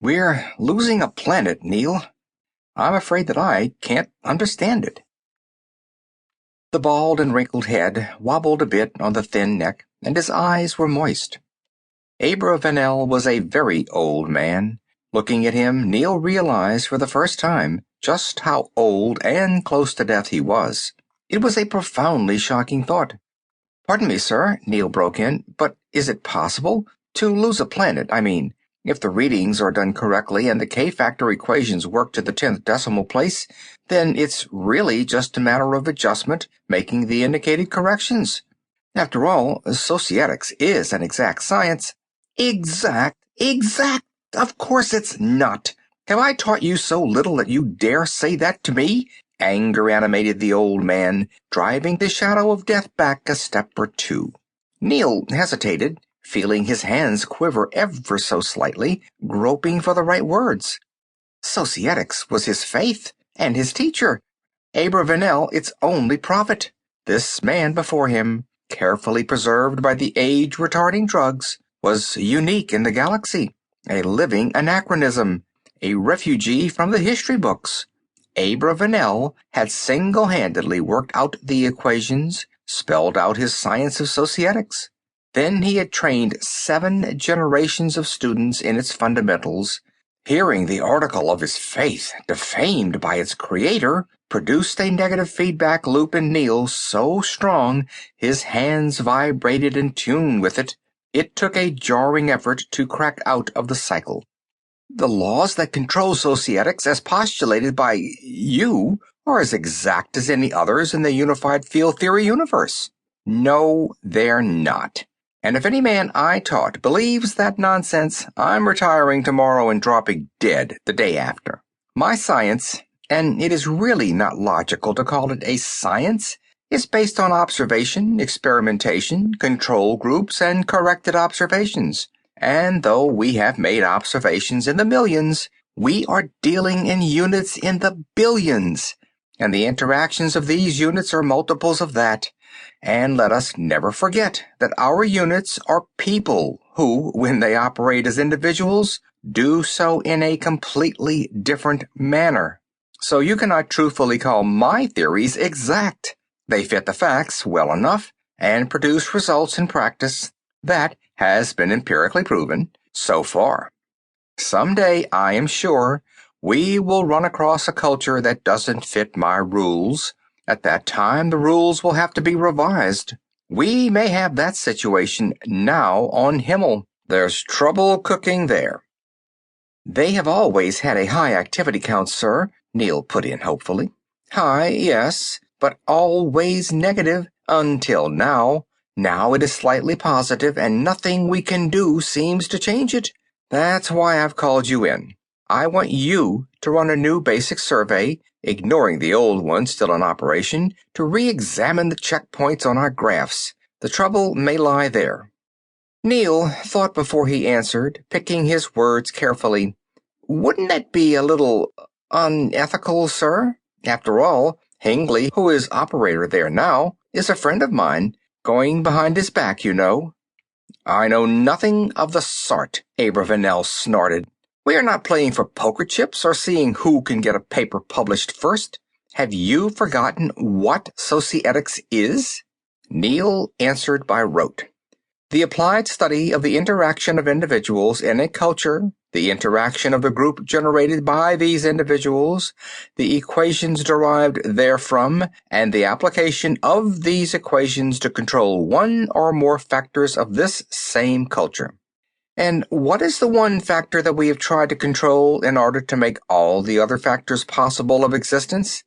We're losing a planet, Neil. I'm afraid that I can't understand it. The bald and wrinkled head wobbled a bit on the thin neck, and his eyes were moist. Abravanel was a very old man. Looking at him, Neil realized for the first time just how old and close to death he was. It was a profoundly shocking thought. "Pardon me, sir," Neil broke in, "but is it possible? To lose a planet, I mean. If the readings are done correctly and the K-factor equations work to the 10th decimal place, then it's really just a matter of adjustment, making the indicated corrections. After all, societics is an exact science." Exact! Of course it's not. Have I taught you so little that you dare say that to me? Anger animated the old man, driving the shadow of death back a step or two. Neil hesitated, feeling his hands quiver ever so slightly, groping for the right words. Societics was his faith and his teacher. Abravanel its only prophet. This man before him, carefully preserved by the age-retarding drugs, was unique in the galaxy, a living anachronism, a refugee from the history books. Abravanel had single-handedly worked out the equations, spelled out his science of societics. Then he had trained 7 generations of students in its fundamentals. Hearing the article of his faith defamed by its creator produced a negative feedback loop in Neil so strong his hands vibrated in tune with it. It took a jarring effort to crack out of the cycle. The laws that control societics as postulated by you are as exact as any others in the unified field theory universe. No, they're not. And if any man I taught believes that nonsense, I'm retiring tomorrow and dropping dead the day after. My science, and it is really not logical to call it a science, is based on observation, experimentation, control groups, and corrected observations. And though we have made observations in the millions, we are dealing in units in the billions, and the interactions of these units are multiples of that. And let us never forget that our units are people who, when they operate as individuals, do so in a completely different manner. So you cannot truthfully call my theories exact. They fit the facts well enough and produce results in practice. That has been empirically proven so far. Someday, I am sure, we will run across a culture that doesn't fit my rules. At that time, the rules will have to be revised. We may have that situation now on Himmel. There's trouble cooking there. They have always had a high activity count, sir, Neil put in hopefully. High, yes, but always negative until now. Now it is slightly positive, and nothing we can do seems to change it. That's why I've called you in. I want you to run a new basic survey, ignoring the old one still in operation, to re-examine the checkpoints on our graphs. The trouble may lie there. Neil thought before he answered, picking his words carefully. Wouldn't that be a little unethical, sir? After all, Hingley, who is operator there now, is a friend of mine, going behind his back, you know. I know nothing of the sort, Abravanel snorted. We are not playing for poker chips or seeing who can get a paper published first. Have you forgotten what societics is? Neil answered by rote. The applied study of the interaction of individuals in a culture, the interaction of the group generated by these individuals, the equations derived therefrom, and the application of these equations to control one or more factors of this same culture. And what is the one factor that we have tried to control in order to make all the other factors possible of existence?